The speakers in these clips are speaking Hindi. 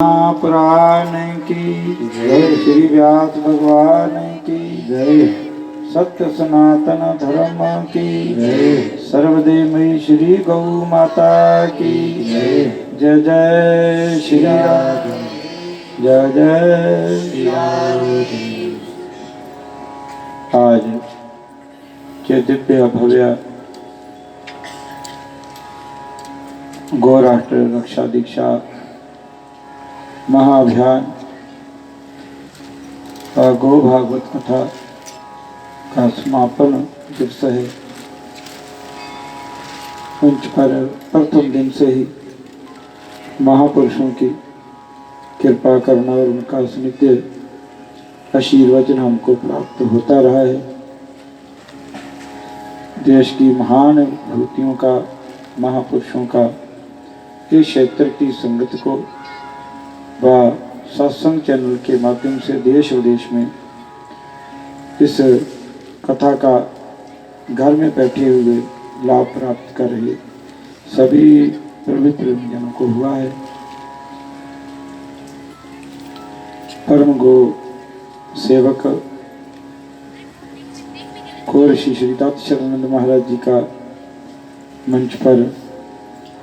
पुराण की जय। श्री व्यास भगवान की जय। सत्य सनातन धर्म की जय। सर्वदेवमयी श्री गौ माता की जय। जय जय श्री राम, जय जय श्री राम। आज के दिव्य भव्य गौराष्ट्र रक्षा दीक्षा महाअभियान और गौ भागवत कथा का समापन दिवस है। मंच पर प्रथम दिन से ही महापुरुषों की कृपा करना और उनका नित्य आशीर्वचन हमको प्राप्त होता रहा है। देश की महान विभूतियों का, महापुरुषों का इस क्षेत्र की संगत को व सत्संग चैनल के माध्यम से देश विदेश में इस कथा का घर में बैठे हुए लाभ प्राप्त कर रहे सभी पवित्र जनों को हुआ है। परम गो सेवक गो ऋषि श्री दत्तात्रेय महाराज जी का मंच पर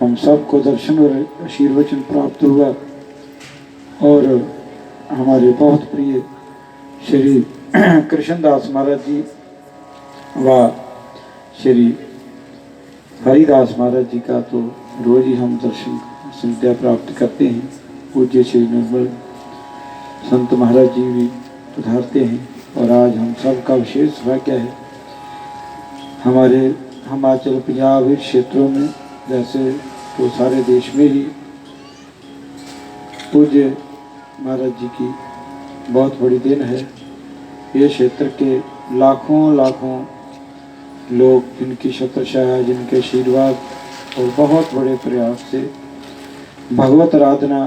हम सबको दर्शन और आशीर्वचन प्राप्त हुआ और हमारे बहुत प्रिय श्री कृष्णदास महाराज जी व श्री हरिदास महाराज जी का तो रोज ही हम दर्शन संध्या प्राप्त करते हैं। पूज्य श्री निर्मल संत महाराज जी भी पधारते हैं और आज हम सबका विशेष भाग्य है। हमारे हिमाचल पंजाब क्षेत्रों में जैसे तो सारे देश में ही पूज्य महाराज जी की बहुत बड़ी देन है। ये क्षेत्र के लाखों लाखों लोग जिनकी छत्रछाया, जिनके आशीर्वाद और बहुत बड़े प्रयास से भगवत आराधना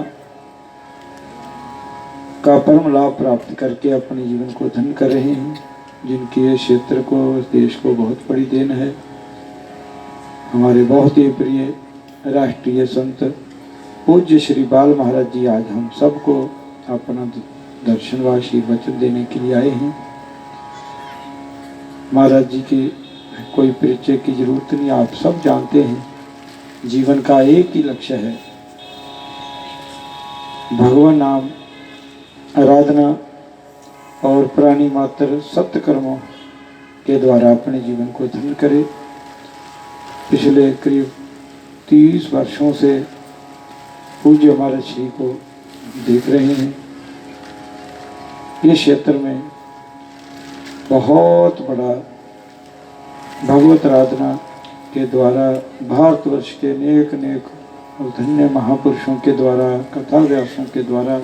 का परम लाभ प्राप्त करके अपने जीवन को धन्य कर रहे हैं, जिनकी ये क्षेत्र को, देश को बहुत बड़ी देन है। हमारे बहुत ही प्रिय राष्ट्रीय संत पूज्य श्री बाल महाराज जी आज हम सबको अपना दर्शन व आशीर्वचन देने के लिए आए हैं। महाराज जी की कोई परिचय की जरूरत नहीं, आप सब जानते हैं। जीवन का एक ही लक्ष्य है, भगवान नाम आराधना और प्राणी मात्र सत्य कर्मों के द्वारा अपने जीवन को धन्य करे। पिछले करीब 30 वर्षों से पूज्य महाराज श्री को देख रहे हैं। इस क्षेत्र में बहुत बड़ा भगवत आराधना के द्वारा भारतवर्ष के नेक नेक और धन्य महापुरुषों के द्वारा, कथा व्यासों के द्वारा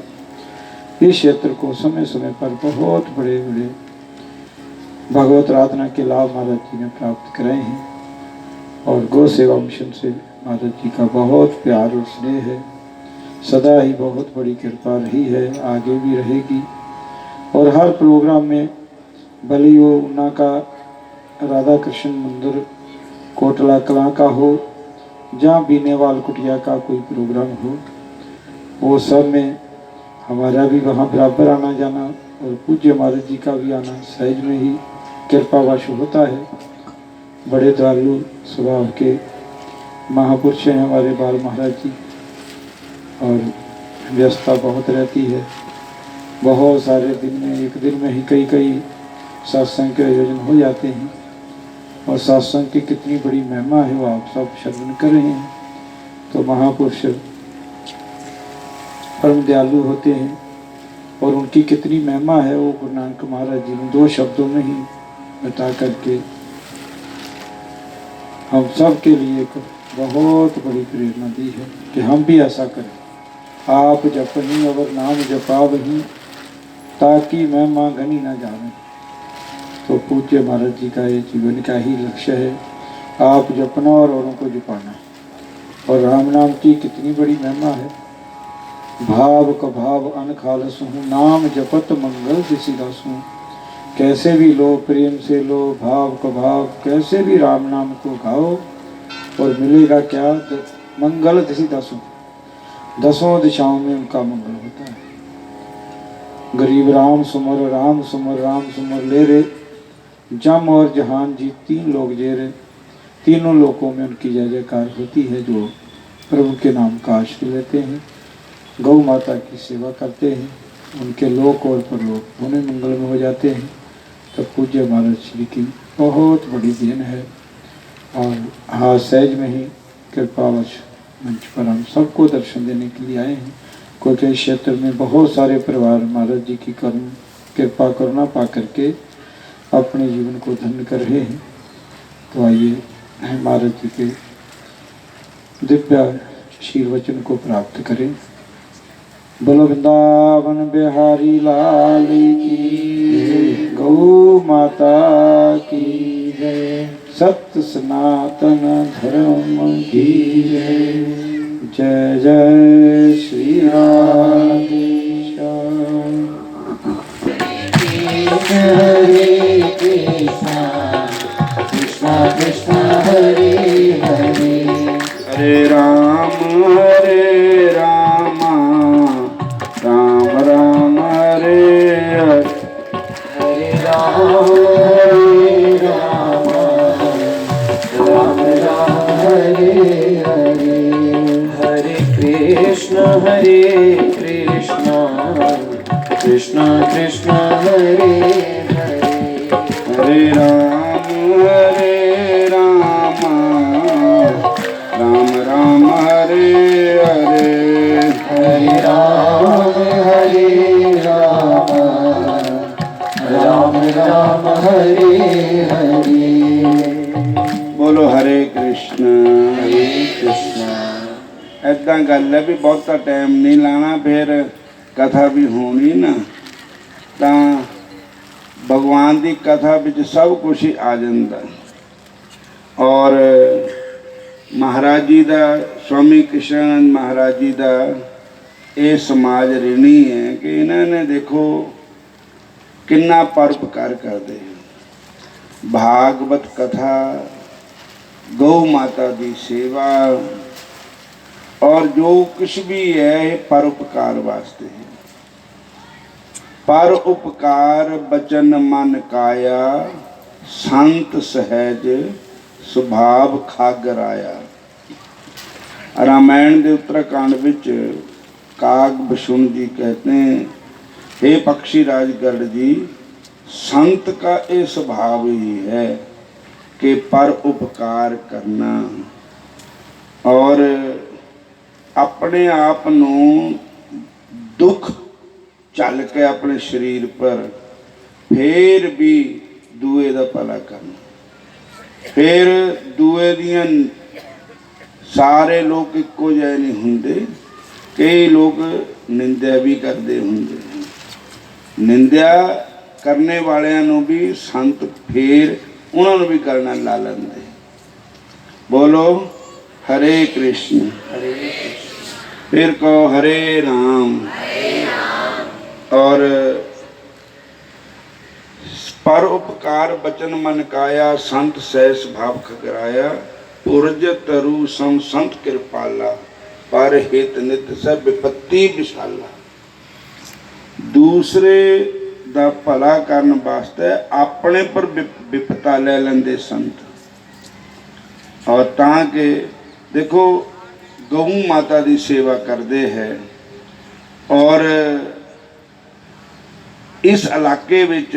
इस क्षेत्र को समय समय पर बहुत बड़े बड़े भगवत आराधना के लाभ महाराज जी ने प्राप्त कराए हैं। और गौ सेवा मिशन से महाराज जी का बहुत प्यार और स्नेह है, सदा ही बहुत बड़ी कृपा रही है, आगे भी रहेगी। और हर प्रोग्राम में भले वो उन्ना का राधा कृष्ण मंदिर कोटला कलां का हो, जहाँ बीनेवाल कुटिया का कोई प्रोग्राम हो, वो सब में हमारा भी वहाँ बराबर आना जाना और पूज्य महाराज जी का भी आना सहज में ही कृपावश होता है। बड़े दयालु स्वभाव के महापुरुष हैं हमारे बाल महाराज जी और व्यस्तता बहुत रहती है। बहुत सारे दिन में, एक दिन में ही कई कई सत्संग के आयोजन हो जाते हैं और सत्संग की कितनी बड़ी महिमा है वो आप सब श्रवण कर रहे हैं। तो महापुरुष परम दयालु होते हैं और उनकी कितनी महिमा है वो गुरु नानक महाराज जी ने 2 शब्दों में ही बता करके हम सब के लिए एक बहुत बड़ी प्रेरणा दी है कि हम भी ऐसा करें। आप जपनी अवर नाम जपावही, ताकि महिमा घनी न जावे। तो पूज्य महाराज जी का ये जीवन का ही लक्ष्य है, आप जपना और औरों को जपाना। और राम नाम की कितनी बड़ी महिमा है। भाव का भाव अनखालसु, नाम जपत मंगल दिसि दासु। कैसे भी लो, प्रेम से लो, भाव का भाव, कैसे भी राम नाम को गाओ और मिलेगा क्या? मंगल दिसि दासु, 10 दिशाओं में उनका मंगल होता है। गरीब राम सुमर राम सुमर राम सुमर ले रे, जम और जहान जी 3 लोग जे रे। तीनों लोकों में उनकी जय जयकार होती है जो प्रभु के नाम का आश्रय लेते हैं, गौ माता की सेवा करते हैं, उनके लोक और परलोक दोनों मंगल में हो जाते हैं। तो पूज्य महाराज श्री की बहुत बड़ी देन है। और हाँ, सहज में ही कृपावश मंच पर हम सबको दर्शन देने के लिए आए हैं। कोई कई क्षेत्र में बहुत सारे परिवार महाराज जी की कृपा करुणा पा करके अपने जीवन को धन्य कर रहे हैं। तो आइए महाराज जी के दिव्य शीर्वचन को प्राप्त करें। बोलो वृंदावन बिहारी लाल की, गौ माता की जय, सत्य सनातन धर्म की जय। जय जय श्री राधे श्याम। हरे कृष्णा कृष्णा कृष्णा हरे हरे, हरे राम राम राम हरे हरे, हरे राम राम राम हरे हरे, हरे कृष्ण कृष्ण कृष्ण हरे हरे, हरे राम राम हरे हरे, हरे राम राम राम हरे हरे। बोलो हरे कृष्ण। ऐदां गल है भी बहुता टाइम नहीं लाना, फिर कथा भी होनी ना, तां भगवान की कथा विच सब कुछ ही आ जाता। और महाराज जी का, स्वामी कृष्णानंद महाराज जी का ये समाज ऋणी है कि इन्होंने देखो किन्ना परोपकार करते हैं। भागवत कथा, गौ माता की सेवा और जो कुछ भी है परोपकार वास्ते है। पर उपकार बचन मन काया, संत सहज सुभाव खागर आया। रामायण के उत्तराखंड विच काग बसुन जी कहते हैं, हे पक्षी राजगढ़ जी, संत का ये स्वभाव ही है कि पर उपकार करना और अपने आप नूं दुख चल के अपने शरीर पर फिर भी दूए दा भला करना। फिर दूए दियां सारे लोग इक्को जिहे नहीं हुंदे, कई लोग निंदा भी करते हुंदे। निंदा करने वालियां नूं भी संत फिर उन्होंने भी करना ला लेंदे। बोलो हरे कृष्ण। फिर कहो हरे राम। और पर उपकार बचन मन काया, संत सहस भाव खगराया। उर्ज तरु सम संत कृपाला, पर हित नित सब विपत्ति विशाला। दूसरे दा भला करन वास्ते अपने पर विपता ले लेंदे संत। और ताकि देखो गौ माता की सेवा करते हैं और इस इलाके विच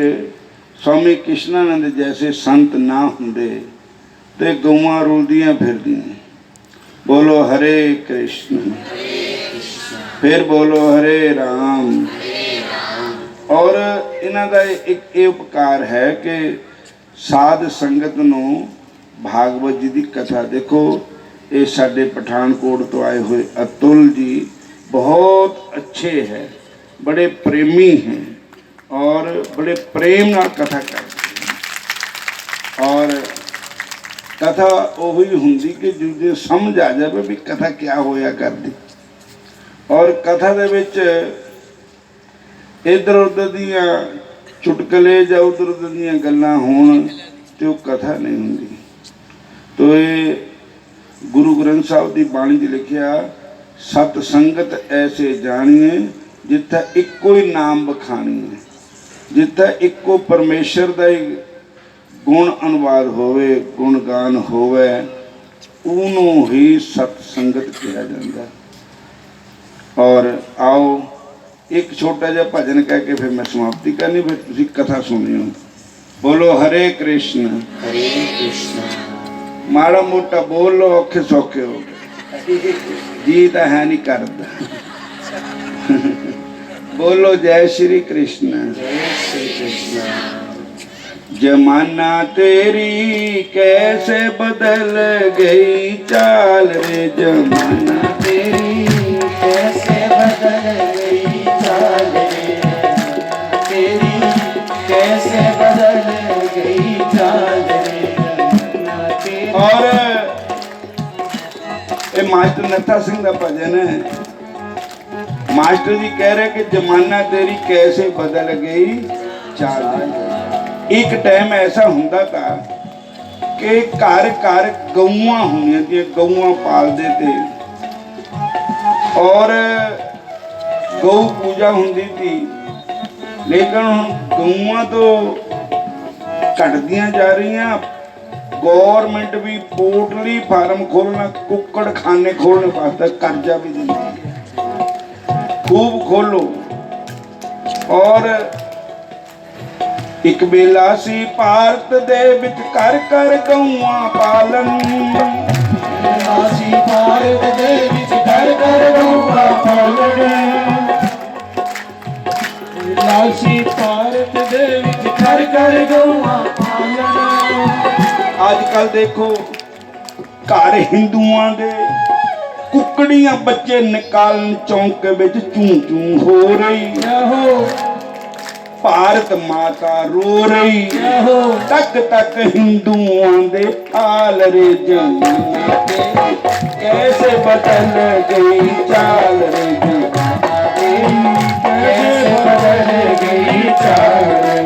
स्वामी कृष्णानंद जैसे संत ना हुंदे ते गौआं रुलदियां फिरदियां। बोलो हरे कृष्ण। फिर बोलो हरे राम। और इन्हां दा एक ये उपकार है कि साध संगत नूं भागवत जी की कथा देखो। ये साडे पठानकोट तो आए हुए अतुल जी बहुत अच्छे हैं, बड़े प्रेमी हैं और बड़े प्रेम नाल कथा करते हैं। और कथा वही हुंदी कि जो समझ आ जाए भी कथा क्या होया करती। और कथा दे विच इधर उधर दियां चुटकले या उधर उधर दियां गल्लां होण ते वो कथा नहीं हुंदी। तो ये गुरु ग्रंथ साहब की बाणी च लिखिया सत संगत ऐसे जानिए जिथे इक्को ही नाम बखाणीए, जिथे इक्को परमेश्वर का ही गुण अनुवाद होवे, गुणगान होवे, ਉਹਨੂੰ ही सत संगत कहा जाता। और आओ एक छोटा जिहा भजन कह के फिर मैं समाप्ति करनी, फिर तुसीं कथा सुनियो। बोलो हरे कृष्ण हरे कृष्ण। माड़ा मोटा बोल लो, औखे सौखे हो गए, जी तो है नहीं करदा। बोलो जय श्री कृष्ण। जय श्री कृष्ण। जमाना तेरी कैसे बदल गई चाल रे, जमाना तेरी कैसे बदल गई चाल रे, तेरी कैसे बदल गई चाल रे। और ये मास्टर नत्था सिंह का भजन है। मास्टर जी कह रहे कि जमाना तेरी कैसे बदल गई चाल रे। एक टाइम ऐसा हुंदा था कि घर घर गऊआं होंदियां थी, गऊआं पालदे थे और गौ पूजा हुंदी थी। लेकिन हुण गऊआं तो घटदियां जा रही। गौरमेंट भी पोल्ट्री फार्म खोलना, कुक्कड़ खाने खोलने वास्ते कर्जा भी देती है, खूब खोलो। और एक बेला सी भारत दे विच कर कर गऊआं पालन, आसी भारत दे विच कर कर गऊआं पालन, लासी भारत दे विच कर कर गऊआं पालन। आजकल देखो घर हिंदुआं दे कुकड़ियां बच्चे निकालन चौंके विच चूं चूं हो रही। भारत माता रो रही, तक तक हिंदुओं दे हाल रे, जमाना तेरी कैसे बदल गई चाल रे, जमाना तेरी कैसे बदल गई चाल रे,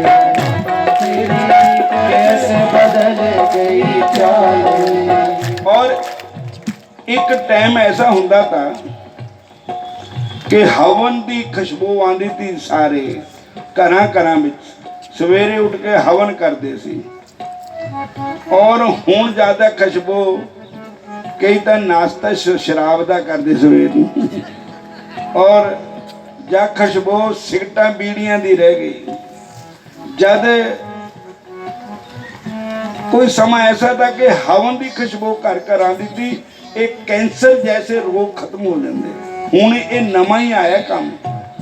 तेरी कैसे बदल गई चाल रे। और एक टाइम ऐसा हुंदा था कि हवन की खुशबू आंदी थी, सारे घरां घरां विच सवेरे उठ के हवन करते सी। और हुण ज़्यादा खुशबू कई तो नाश्ता शराब का करते सवेर नूं, और जा खुशबू सिगटां बीड़ियां दी रह गई। जद कोई समा ऐसा था कि हवन की खुशबू घर घर आती थी, एक कैंसर जैसे रोग खत्म हो जाते। हुण ये नवां ही आया काम।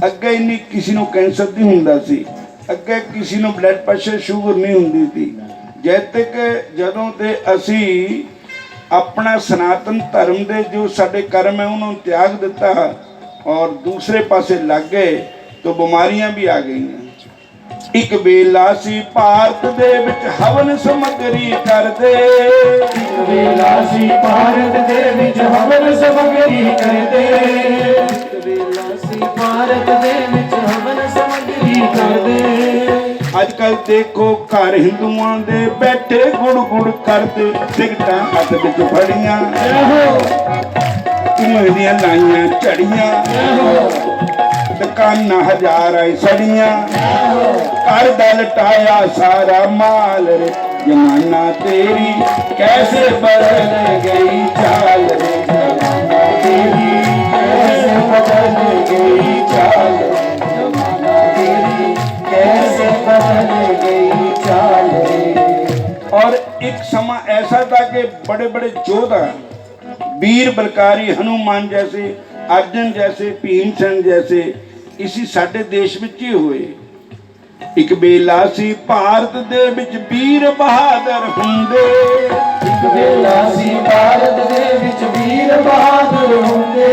अगे इन्नी किसी नूं कैंसर नहीं हुंदा सी, अगे किसी नूं ब्लड प्रेशर शुगर नहीं हुंदी थी। जद तक जदों ते असी अपना सनातन धर्म दे जो साडे कर्म है उन्होंने त्याग दिता और दूसरे पासे लग गए तो बीमारियां भी आ गई। एक बेला सी भारत दे विच हवन समगरी करदे, एक बेला सी भारत दे विच हवन समगरी करदे, एक बेला सी भारत दे विच हवन समगरी करदे। अजकल देखो घर हिंदुआं दे बैठे गुड़ गुड़ करदे, सिगटां हत्थ विच फड़ियां, धूएं दियां लाइयां झड़ियां, दुकानां हजार आई सड़ियां, घर दा लटाया सारा माल रे, जमाना तेरी कैसे बदल गई चाल रे, जमाना तेरी कैसे बदल गई चाल रे, जमाना तेरी कैसे बदल गई चाल रे। और एक समा ऐसा था कि बड़े बड़े योद्धा वीर बलकारी हनुमान जैसे, अर्जुन जैसे, भीमसेन जैसे इसी साडे देश विच ही हुए। एक बेला सी भारत दे विच वीर बहादुर हुंदे, एक बेला सी भारत दे विच वीर बहादुर हुंदे,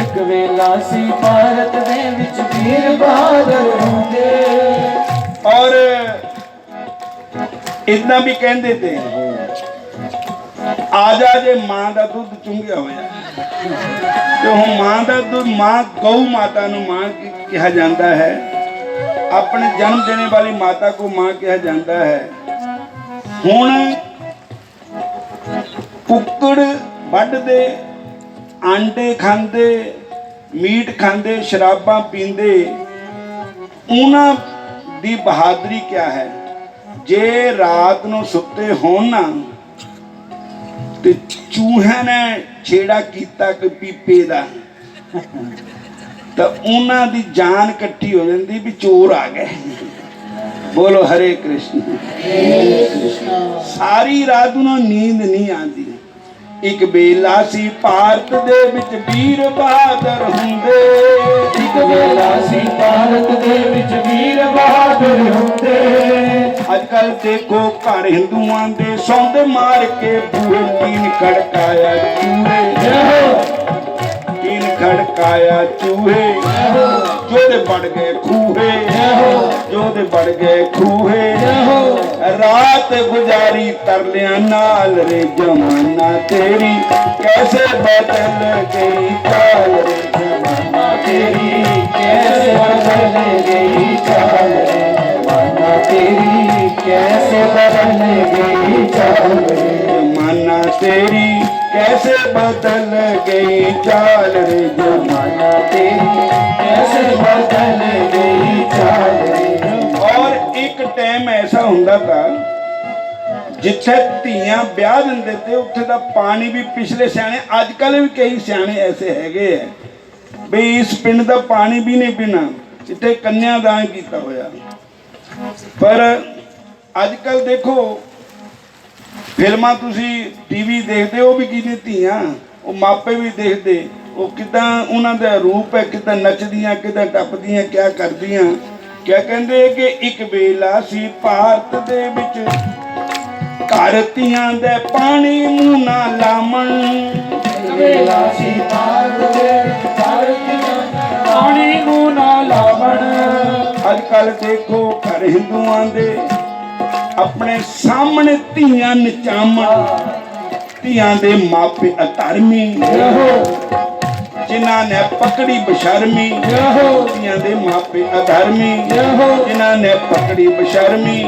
एक बेला सी भारत दे विच वीर बहादुर हुंदे। और इतना भी कहते थे आ जा जे मां का दुध चुंगिया होया, तो हम मां का दुध, मां गौ माता नूं मां कहा जाता है, अपने जन्म देने वाली माता को मां कहा जाता है। हुण कुक्कड़ वढ़ दे ਆਂਡੇ ਖਾਂਦੇ, ਮੀਟ ਖਾਂਦੇ, ਸ਼ਰਾਬਾਂ ਪੀਂਦੇ, ਉਹਨਾਂ ਦੀ ਬਹਾਦਰੀ ਕਿਆ ਹੈ? ਜੇ ਰਾਤ ਨੂੰ ਸੁੱਤੇ ਹੋਣ ਨਾ ਤੇ ਚੂਹਿਆਂ ਨੇ ਛੇੜਾ ਕੀਤਾ ਕੋਈ ਪੀਪੇ ਦਾ ਤਾਂ ਉਹਨਾਂ ਦੀ ਜਾਨ ਇਕੱਠੀ ਹੋ ਜਾਂਦੀ ਵੀ ਚੋਰ ਆ ਗਏ। ਬੋਲੋ ਹਰੇ ਕ੍ਰਿਸ਼ਨ। ਸਾਰੀ ਰਾਤ ਨੂੰ ਨੀਂਦ ਨਹੀਂ ਆਉਂਦੀ। ਇੱਕ ਵੇਲਾ ਸੀ ਭਾਰਤ ਦੇ ਵਿੱਚ ਵੀਰ ਬਹਾਦਰ ਹੁੰਦੇ, ਇੱਕ ਵੇਲਾ ਸੀ ਭਾਰਤ ਦੇ ਵਿੱਚ ਵੀਰ ਬਹਾਦਰ ਹੁੰਦੇ। ਅੱਜ ਕੱਲ ਦੇਖੋ ਘਰ ਹਿੰਦੂਆਂ ਦੇ ਸੌਂਦੇ ਮਾਰ ਕੇ ਬੂਹੇ ਟੀਨ ਖੜਕਾਇਆ ਚੂਹੇ, ਟੀਨ ਖੜਕਾਇਆ ਚੂਹੇ, ਜੋਦੇ ਵੜ ਗਏ ਖੂਹੇ, ਜੋਦੇ ਵੜ ਗਏ ਖੂਹੇ। ਰਾਤ ਗੁਜ਼ਾਰੀ ਤਰਲਿਆਂ ਨਾਲ ਰੇ ਜਮਾਨਾ ਤੇਰੀ ਕੈਸੇ ਬਦਲ ਗਈ ਚਾਲ ਰੇ ਜਮਾਨਾ ਤੇਰੀ कैसे बदल गई चाल रे जमाना तेरी, कैसे बदल गई चाल रे जमाना तेरी कैसे बदल गई चाल रे जमाना तेरी, कैसे बदल गई चाल रे। और एक टाइम ऐसा ਹੁੰਦਾ था ਜਿੱਥੇ ਧੀਆਂ ਵਿਆਹ ਦਿੰਦੇ ਤੇ ਉੱਥੇ ਦਾ ਪਾਣੀ ਵੀ ਪਿਛਲੇ ਸਿਆਣੇ, ਅੱਜ ਕੱਲ ਵੀ ਕਈ ਸਿਆਣੇ ਐਸੇ ਹੈਗੇ ਆ ਬਈ ਇਸ ਪਿੰਡ ਦਾ ਪਾਣੀ ਵੀ ਨਹੀਂ ਪੀਣਾ, ਇੱਥੇ ਕੰਨਿਆਦਾਨ ਕੀਤਾ ਹੋਇਆ। ਪਰ ਅੱਜ ਕੱਲ ਦੇਖੋ ਫਿਲਮਾਂ ਤੁਸੀਂ ਟੀਵੀ ਦੇਖਦੇ ਹੋ ਵੀ ਕਿਹਨੇ ਧੀਆਂ, ਉਹ ਮਾਪੇ ਵੀ ਦੇਖਦੇ, ਉਹ ਕਿੱਦਾਂ ਉਹਨਾਂ ਦਾ ਰੂਪ ਹੈ, ਕਿੱਦਾਂ ਨੱਚਦੀਆਂ, ਕਿੱਦਾਂ ਟੱਪਦੀਆਂ, ਕਿਆ ਕਰਦੀਆਂ। ਕਿਆ ਕਹਿੰਦੇ ਕਿ ਇੱਕ ਵੇਲਾ ਸੀ ਭਾਰਤ ਦੇ ਵਿੱਚ ਘਰ ਧੀਆਂ ਦੇ ਪਾਣੀ ਮੂੰਹ ਨਾ ਲਾਵਣ, ਇੱਕ ਵੇਲਾ ਸੀ ਭਾਰਤ ਦੇ ਪਾਣੀ ਨੂੰ ਨਾ ਲਾਵਣ। ਅੱਜ ਕੱਲ ਦੇਖੋ ਘਰ ਹਿੰਦੂਆਂ ਦੇ ਆਪਣੇ ਸਾਹਮਣੇ ਧੀਆਂ ਨਚਾਵਣ, ਧੀਆਂ ਦੇ ਮਾਪੇ ਅਧਰਮੀ, ਜਿਨ੍ਹਾਂ ਨੇ ਪਕੜੀ ਬਸ਼ਰਮੀ, ਧੀਆਂ ਦੇ ਮਾਪੇ ਅਧਰਮੀ, ਜਿਨ੍ਹਾਂ ਨੇ ਪਕੜੀ ਬਸ਼ਰਮੀ।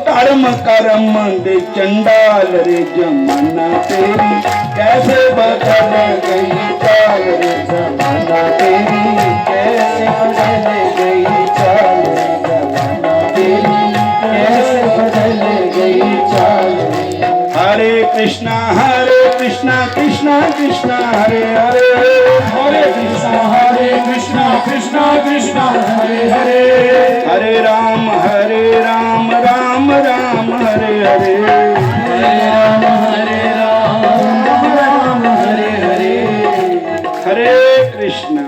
ਧਰਮ ਕਰਮ ਦੇ ਚੰਡਾਲ ਰੇ ਜਮਾਨਾ ਤੇਰੀ ਕੈਸੇ ਬਦਲ ਗਈ ਚਾਲ ਰੇ जमाना तेरी, कैसे बदल गई चाल रे जमाना तेरी, कैसे बदल गई चाल रे। हरे कृष्णा कृष्णा कृष्णा हरे हरे, हरे कृष्णा कृष्णा कृष्णा हरे हरे, हरे राम राम राम हरे हरे, हरे राम राम राम हरे हरे, हरे कृष्णा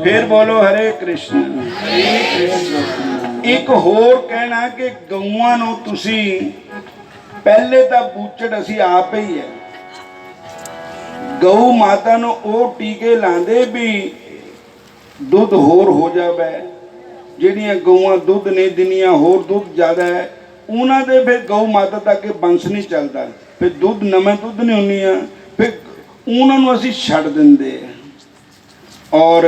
फिर बोलो हरे कृष्ण। एक होर कहना कि गਊਆਂ ਨੂੰ ਤੁਸੀਂ ਪਹਿਲੇ ਤਾਂ ਬੂਚੜ ਅਸੀਂ ਆਪ ਹੀ ਹੈ। ਗਊ ਮਾਤਾ ਨੂੰ ਉਹ ਟੀਕੇ ਲਾਉਂਦੇ ਵੀ ਦੁੱਧ ਹੋਰ ਹੋ ਜਾਵੇ, ਜਿਹੜੀਆਂ ਗਊਆਂ ਦੁੱਧ ਨਹੀਂ ਦਿੰਦੀਆਂ ਹੋਰ ਦੁੱਧ ਜ਼ਿਆਦਾ ਹੈ ਉਹਨਾਂ ਦੇ ਫਿਰ ਗਊ ਮਾਤਾ ਤੱਕ ਬੰਸ ਨਹੀਂ ਚੱਲਦਾ, ਫਿਰ ਦੁੱਧ ਨਵੇਂ ਦੁੱਧ ਨਹੀਂ ਹੁੰਦੀਆਂ, ਫਿਰ ਉਹਨਾਂ ਨੂੰ ਅਸੀਂ ਛੱਡ ਦਿੰਦੇ ਹਾਂ। ਔਰ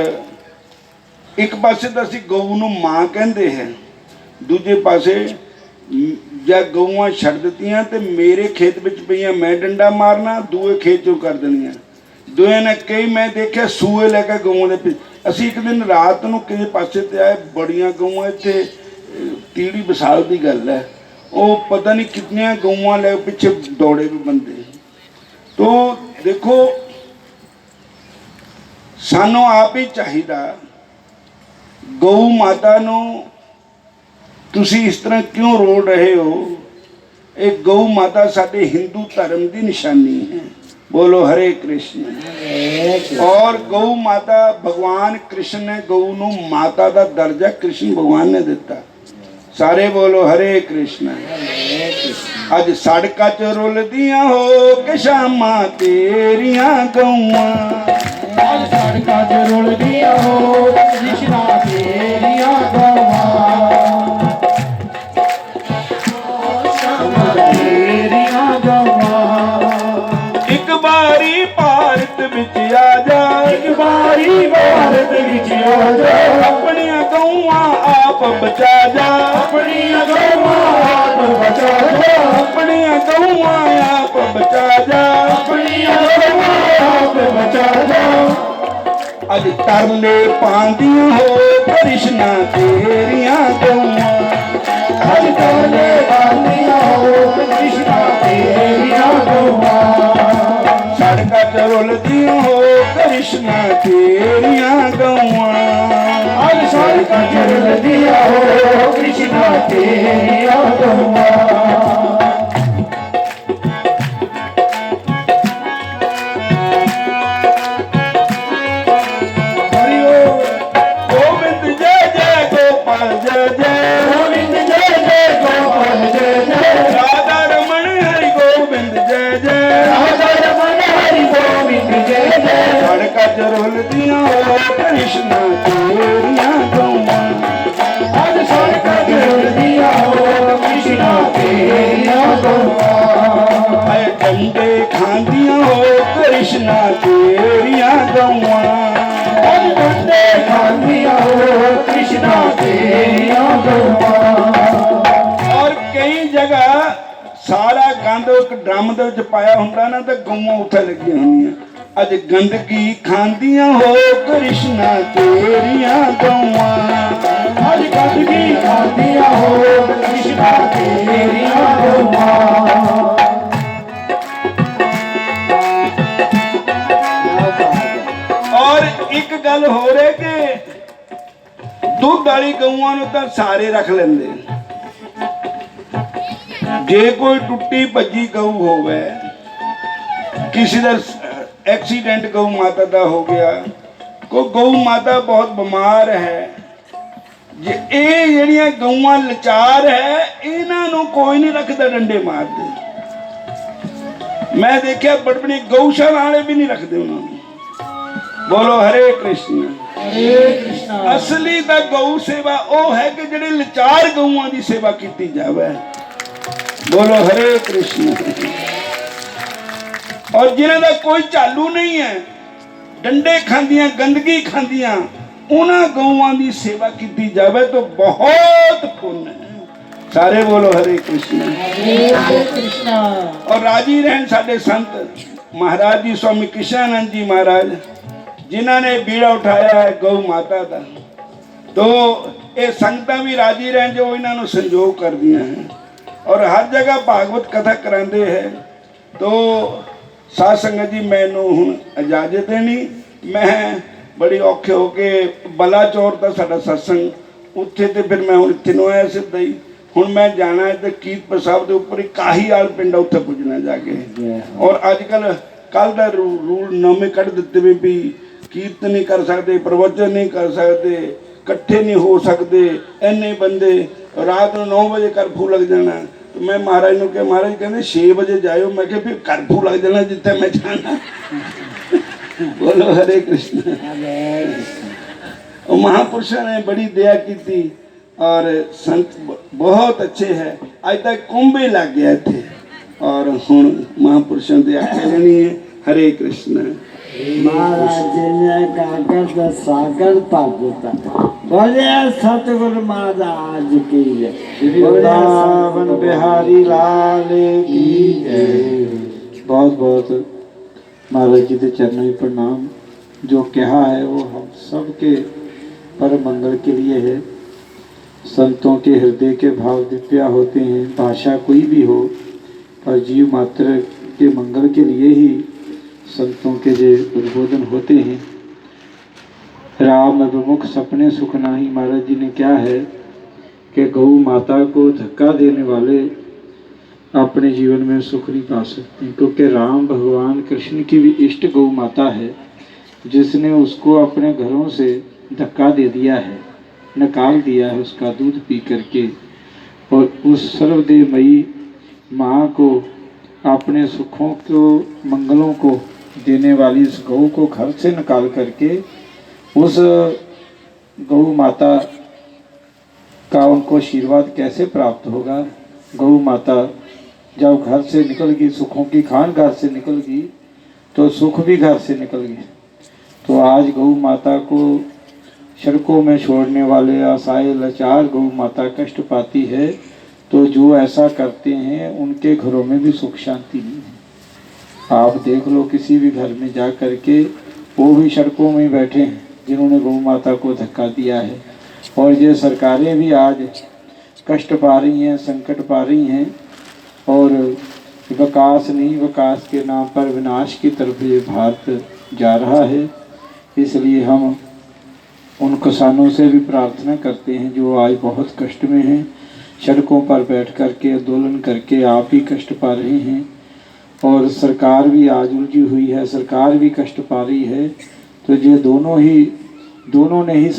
ਇੱਕ ਪਾਸੇ ਤਾਂ ਅਸੀਂ ਗਊ ਨੂੰ ਮਾਂ ਕਹਿੰਦੇ ਹੈ, ਦੂਜੇ ਪਾਸੇ ਜਾਂ ਗਊਆਂ ਛੱਡ ਦਿੱਤੀਆਂ ਤੇ ਮੇਰੇ ਖੇਤ ਵਿੱਚ ਪਈਆਂ ਮੈਂ ਡੰਡਾ ਮਾਰਨਾ, ਦੂਏ ਖੇਤ ਚੋਂ ਕਰ ਦੇਣੀਆਂ। ਦੋਏ ਨੇ ਕਈ ਮੈਂ ਦੇਖਿਆ ਸੂਏ ਲੈ ਕੇ ਗਊਆਂ ਦੇ ਪਿੱਛੇ। ਅਸੀਂ ਇੱਕ ਦਿਨ ਰਾਤ ਨੂੰ ਕਿਸੇ ਪਾਸੇ ਤੇ ਆਏ, ਬੜੀਆਂ ਗਊਆਂ ਇੱਥੇ ਤੀੜੀ ਵਿਸਾਲ ਦੀ ਗੱਲ ਹੈ, ਉਹ ਪਤਾ ਨਹੀਂ ਕਿਤਨੀਆਂ ਗਊਆਂ ਲੈ ਪਿੱਛੇ ਦੌੜੇ ਵੀ ਬੰਦੇ। ਤੋ ਦੇਖੋ ਸਾਨੂੰ ਆਪ ਹੀ ਚਾਹੀਦਾ, ਗਊ ਮਾਤਾ ਨੂੰ ਤੁਸੀਂ ਇਸ ਤਰ੍ਹਾਂ ਕਿਉਂ ਰੋਲ ਰਹੇ ਹੋ? ਇਹ ਗਊ ਮਾਤਾ ਸਾਡੇ ਹਿੰਦੂ ਧਰਮ ਦੀ ਨਿਸ਼ਾਨੀ ਹੈ। बोलो हरे कृष्ण। और गौ माता भगवान कृष्ण ने गौ नू माता का दर्जा कृष्ण भगवान ने दिता। सारे बोलो हरे कृष्ण। अज सड़क च रुलदियां हो के शामा तेरियां गौआं, अज सड़क च रुलदियां हो कृष्णा तेरियां गौआं, तेरियां गौआं। एक बारी भारत विच आ जा, एक बारी भारत विच आ जा, अपनी गौआं आप बचा जा, अपनी गौआं आप बचा जा, अपनी गौआं आप बचा जा, अपनी अज तरले पांदियां हो कृष्णा तेरिया गौआं अज तरले पांदियां हो कृष्णा तेरिया गौआं सड़का च रुलदियां हो कृष्णा तेरिया गौआं अज सड़का च रुलदियां हो कृष्णा तेरिया गौआं रुलदियां हो कृष्णा तेरिया गौआं अज सड़का च रुलदियां हो कृष्णा तेरिया गौआं अय डंडे खांदियां हो कृष्णा तेरिया गौआं अज डंडे खांदियां हो कृष्णा तेरिया गौआं और कई जगह सारा गंद एक ड्रम ਦੇ ਵਿੱਚ ਪਾਇਆ ਹੁੰਦਾ ਨਾ ਤੇ ਗਊਆਂ ਉੱਥੇ ਲੱਗੀਆਂ ਹੁੰਦੀਆਂ अज गंदगी खांदियां हो कृष्णा तेरिया गौआं अज गंदगी खांदियां हो कृष्णा तेरिया गौआं और एक गल हो रही कि दुध वाली गऊआं नूं तां सारे रख लेंदे जे कोई टुट्टी भज्जी गऊ होवे किसी दा एक्सीडेंट गौ माता का हो गया को गौ माता बहुत बीमार है जे ये जड़ियां गऊआं लाचार है इन्हां नूं कोई नहीं रखता डंडे मारते मैं देखा बड़ी बड़ी गौशाला वाले भी नहीं रखते उन्होंने बोलो हरे कृष्ण असली दा गौ सेवा वो है कि जेड़े लाचार गऊआं की सेवा की जावे बोलो हरे कृष्ण और जिन्हां दा कोई चालू नहीं है डंडे खांदियां गंदगी खांदियां उन्हां गऊआं की सेवा की जावे तो बहुत पुण्य है सारे बोलो हरे कृष्ण और राजी रहन साडे संत महाराज जी स्वामी कृष्णानंद जी महाराज जिन्हां ने बीड़ा उठाया है गौ माता का तो ये संगतां भी राजी रहन जो इन्हां नूं संजोग कर दियां हैं और हर जगह भागवत कथा करांदे हैं तो साध संगत जी मैनू हुण इजाजत देनी मैं बड़ी औखे हो के बलाचौर का साडा सत्संग उत्थे ते फिर मैं हुण इत्थे नूं आया सीधा ही हुण मैं जाना है तो कीरतपुर साहब के उपर काहीवाल पिंड उत्थे पुजना जाके और अजकल कल का रूल नवे कढ़ दिते भी कीर्तन नहीं कर सकते प्रवचन नहीं कर सकते इकट्ठे नहीं हो सकते इन्ने बंदे रात को 9 बजे कर्फ्यू लग जाना तो मैं महाराज ने कहा महाराज कहते 6 बजे जाओ मैं क्या फिर कर्फ्यू लग जाना जिथे मैं जाना बोलो हरे कृष्ण और महापुरुषों ने बड़ी दया की थी और संत बहुत अच्छे हैं आज तक कुंभ ही लग गया थे और हुण महापुरुषों की आज्ञा लेनी है हरे कृष्ण महाराज जी ने काकर दा सागर पागता बोले सतगुरु महाराज की जय श्री वृंदावन बिहारी लाल की जय बहुत बहुत महाराज जी के चरणों में प्रणाम जो कहा है वो हम सबके परम मंगल के लिए है संतों के हृदय के भाव दिव्या होते हैं भाषा कोई भी हो पर जीव मात्र के मंगल के लिए ही संतों के जो उद्बोधन होते हैं राम अभिमुख सपने सुख नाही महाराज जी ने क्या है कि गौ माता को धक्का देने वाले अपने जीवन में सुख नहीं पा सकते क्योंकि राम भगवान कृष्ण की भी इष्ट गौ माता है जिसने उसको अपने घरों से धक्का दे दिया है निकाल दिया है उसका दूध पी करके और उस सर्वदेवमयी माँ को अपने सुखों को मंगलों को देने वाली इस गौ को घर से निकाल करके उस गौ माता का उनको आशीर्वाद कैसे प्राप्त होगा। गौ माता जब घर से निकल गई, सुखों की खान घर से निकल गई तो सुख भी घर से निकल गए। तो आज गौ माता को सड़कों में छोड़ने वाले असहाय लाचार गौ माता कष्ट पाती है, तो जो ऐसा करते हैं उनके घरों में भी सुख शांति नहीं है। आप देख लो किसी भी घर में जा कर के वो भी सड़कों में बैठे हैं जिन्होंने गौ माता को धक्का दिया है। और ये सरकारें भी आज कष्ट पा रही हैं, संकट पा रही हैं और विकास नहीं, विकास के नाम पर विनाश की तरफ ये भारत जा रहा है। इसलिए हम उन किसानों से भी प्रार्थना करते हैं जो आज बहुत कष्ट में हैं, सड़कों पर बैठ कर के आंदोलन करके आप भी कष्ट पा रहे हैं और सरकार भी आज उलझी हुई है, सरकार भी कष्ट पा रही है। तो ये दोनों ने ही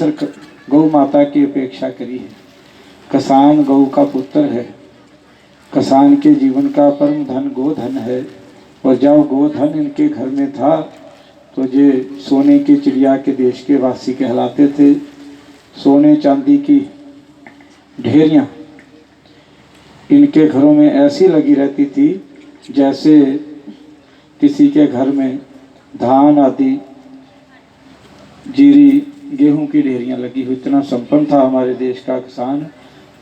गौ माता की अपेक्षा करी है। किसान गौ का पुत्र है, किसान के जीवन का परम धन गोधन है। और जब गोधन इनके घर में था तो ये सोने की चिड़िया के देश के वासी कहलाते थे। सोने चांदी की ढेरियाँ इनके घरों में ऐसी लगी रहती थी जैसे किसी के घर में धान आदि जीरी गेहूं की ढेरियाँ लगी हुई। इतना संपन्न था हमारे देश का किसान।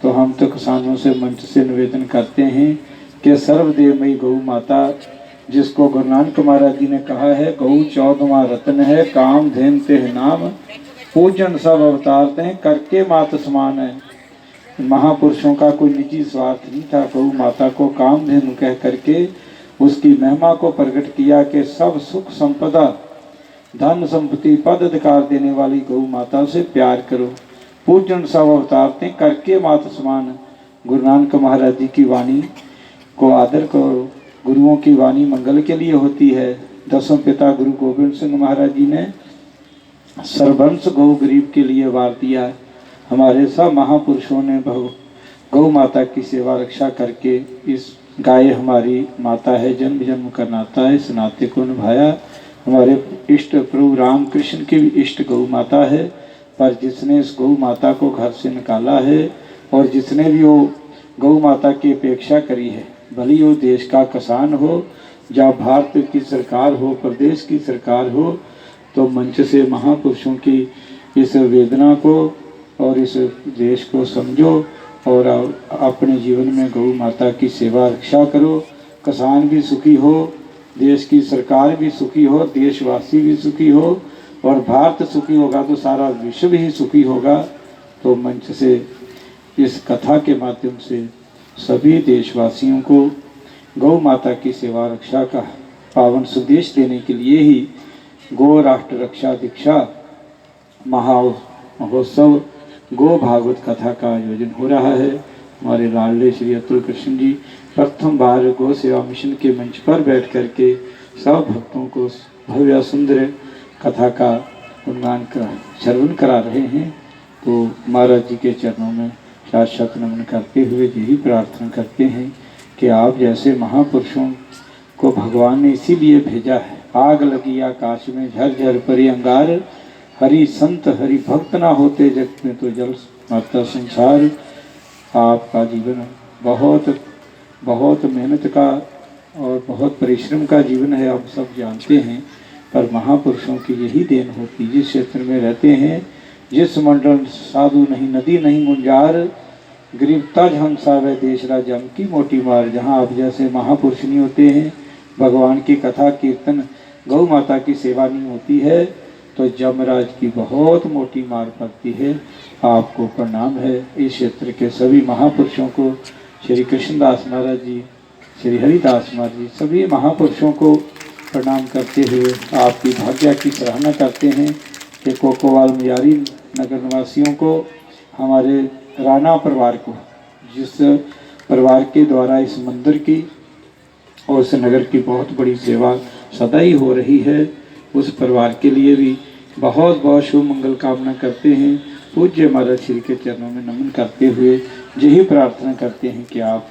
तो हम तो किसानों से मंच से निवेदन करते हैं कि सर्वदेवमयी गौ माता, जिसको गुरु नानक महाराज जी ने कहा है, गौ 14वां रत्न है, काम धेन तेह नाम, पूजन सब अवतारते हैं, करके मात समान है। महापुरुषों का कोई निजी स्वार्थ नहीं था। गौ माता को काम धेनु कह करके उसकी महिमा को प्रकट किया कि सब सुख संपदा धन संपत्ति पद अधिकार देने वाली गौ माता से प्यार करो, पूजन सब अवतारते हैं, करके मात समान। गुरु नानक महाराज जी की वाणी को आदर करो। गुरुओं की वाणी मंगल के लिए होती है। दसों पिता गुरु गोविंद सिंह महाराज जी ने सर्वंश गौ गरीब के लिए वार दिया है। हमारे सब महापुरुषों ने गौ माता की सेवा रक्षा करके, इस गाय हमारी माता है, जन्म जन्म का नाता है, इस नाते को निभाया। हमारे इष्ट प्रभु राम कृष्ण की भी इष्ट गौ माता है। पर जिसने इस गौ माता को घर से निकाला है और जिसने भी वो गौ माता की अपेक्षा करी है, भले ही वो देश का किसान हो या भारत की सरकार हो, प्रदेश की सरकार हो, तो मंच से महापुरुषों की इस वेदना को और इस देश को समझो और अपने जीवन में गौ माता की सेवा रक्षा करो। किसान भी सुखी हो, देश की सरकार भी सुखी हो, देशवासी भी सुखी हो और भारत सुखी होगा तो सारा विश्व ही सुखी होगा। तो मंच से इस कथा के माध्यम से सभी देशवासियों को गौ माता की सेवा रक्षा का पावन संदेश देने के लिए ही गो राष्ट्र रक्षा दीक्षा महोत्सव गो भागवत कथा का आयोजन हो रहा है। हमारे लाडले श्री अतुल कृष्ण जी प्रथम बार गौ सेवा मिशन के मंच पर बैठ करके सब भक्तों को भव्य सुंदर कथा का गुणगान श्रवण करा रहे हैं। तो महाराज जी के चरणों में शाश्वत नमन करते हुए यही प्रार्थना करते हैं कि आप जैसे महापुरुषों को भगवान ने इसीलिए भेजा है। आग लगी आकाश में झरझर परी अंगार, हरि संत हरि भक्त ना होते जगत में तो जल मरता संसार। आपका जीवन बहुत मेहनत का और बहुत परिश्रम का जीवन है, आप सब जानते हैं। पर महापुरुषों की यही देन होती, जिस क्षेत्र में रहते हैं, जिस मंडल साधु नहीं नदी नहीं गुंजार, गरीबता हंसा व देश राजम की मोटी मार। जहाँ आप जैसे महापुरुष नहीं होते हैं, भगवान की कथा कीर्तन गौ माता की सेवा नहीं होती है, तो यमराज की बहुत मोटी मार पड़ती है। आपको प्रणाम है। इस क्षेत्र के सभी महापुरुषों को, श्री कृष्णदास महाराज जी, श्री हरिदास महाराज जी, सभी महापुरुषों को प्रणाम करते हुए आपकी भाग्य की सराहना करते हैं कि कोकोवाल मियारी नगर निवासियों को, हमारे राणा परिवार को, जिस परिवार के द्वारा इस मंदिर की और इस नगर की बहुत बड़ी सेवा सदा ही हो रही है, उस परिवार के लिए भी बहुत बहुत शुभ मंगल कामना करते हैं। पूज्य महाराज श्री के चरणों में नमन करते हुए यही प्रार्थना करते हैं कि आप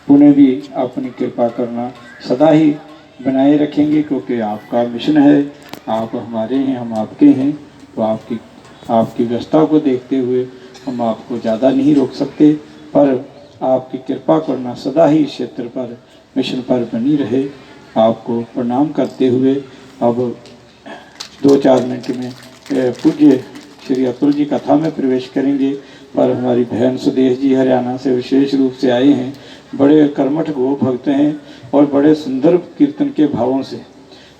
पुनः भी अपनी कृपा करना सदा ही बनाए रखेंगे, क्योंकि आपका मिशन है, आप हमारे हैं, हम आपके हैं। तो आपकी व्यवस्था को देखते हुए हम आपको ज़्यादा नहीं रोक सकते, पर आपकी कृपा करना सदा ही इस क्षेत्र पर मिशन पर बनी रहे। आपको प्रणाम करते हुए अब 2-4 मिनट में पूज्य श्री अतुल जी कथा में प्रवेश करेंगे। पर हमारी बहन सुदेश जी हरियाणा से विशेष रूप से आए हैं, बड़े कर्मठ गो भक्त हैं और बड़े सुंदर कीर्तन के भावों से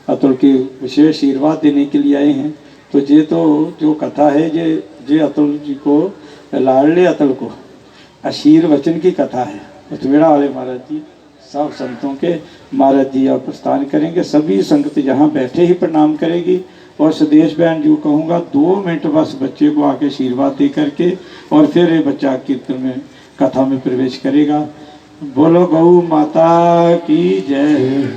अतुल की विशेष आशीर्वाद देने के लिए आए हैं। तो ये तो जो कथा है ये अतुल जी को लाडले अतुल को आशीर्वचन की कथा है। उतवेड़ा वाले महाराज जी सब संतों के महाराज जी आप प्रस्थान करेंगे, सभी संगत यहाँ बैठे ही प्रणाम करेगी। और सुदेश बहन जी कहूँगा 2 मिनट बस बच्चे को आके आशीर्वाद दे करके और फिर ये बच्चा कीर्तन में कथा में प्रवेश करेगा। बोलो गौ माता की जय।